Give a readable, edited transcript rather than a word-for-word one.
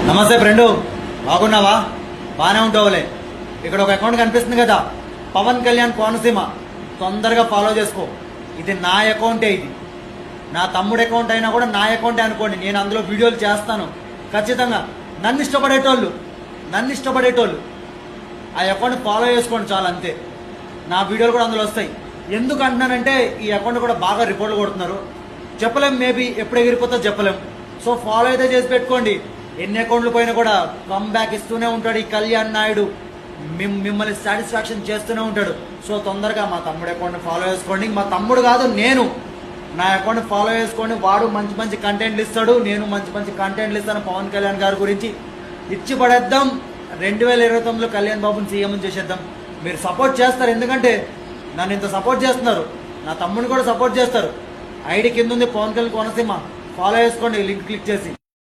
నమస్తే ఫ్రెండు, బాగున్నావా? బాగానే ఉంటావులే. ఇక్కడ ఒక అకౌంట్ కనిపిస్తుంది కదా, పవన్ కళ్యాణ్ కోనసీమ. తొందరగా ఫాలో చేసుకో. ఇది నా అకౌంటే. ఇది నా తమ్ముడు అకౌంట్ అయినా కూడా నా అకౌంటే అనుకోండి. నేను అందులో వీడియోలు చేస్తాను ఖచ్చితంగా. నన్ను ఇష్టపడేటోళ్ళు ఆ అకౌంట్ ఫాలో చేసుకోండి చాలు, అంతే. నా వీడియోలు కూడా అందులో వస్తాయి. ఎందుకు అంటున్నానంటే ఈ అకౌంట్ కూడా బాగా రిపోర్ట్లు కొడుతున్నారు. చెప్పలేం, మేబీ ఎప్పుడు ఎగిరిపోతుందో చెప్పలేం. సో ఫాలో అయితే చేసి పెట్టుకోండి. ఎన్ని అకౌంట్లు పోయినా కూడా కమ్ బ్యాక్ ఇస్తూనే ఉంటాడు ఈ కళ్యాణ్ నాయుడు. మిమ్మల్ని సాటిస్ఫాక్షన్ చేస్తూనే ఉంటాడు. సో తొందరగా మా తమ్ముడు అకౌంట్ని ఫాలో చేసుకోండి. మా తమ్ముడు కాదు, నేను నా అకౌంట్ని ఫాలో చేసుకోండి. వాడు మంచి మంచి కంటెంట్లు ఇస్తాడు, నేను మంచి మంచి కంటెంట్లు ఇస్తాను. పవన్ కళ్యాణ్ గారి గురించి ఇచ్చి పడేద్దాం. 2029లో కళ్యాణ్ బాబుని సీఎం చేసేద్దాం. మీరు సపోర్ట్ చేస్తారు, ఎందుకంటే నన్ను ఇంత సపోర్ట్ చేస్తున్నారు. నా తమ్ముడిని కూడా సపోర్ట్ చేస్తారు. ఐడి కింద ఉంది పవన్ కళ్యాణ్ కోనసీమ. ఫాలో చేసుకోండి లింక్ క్లిక్ చేసి.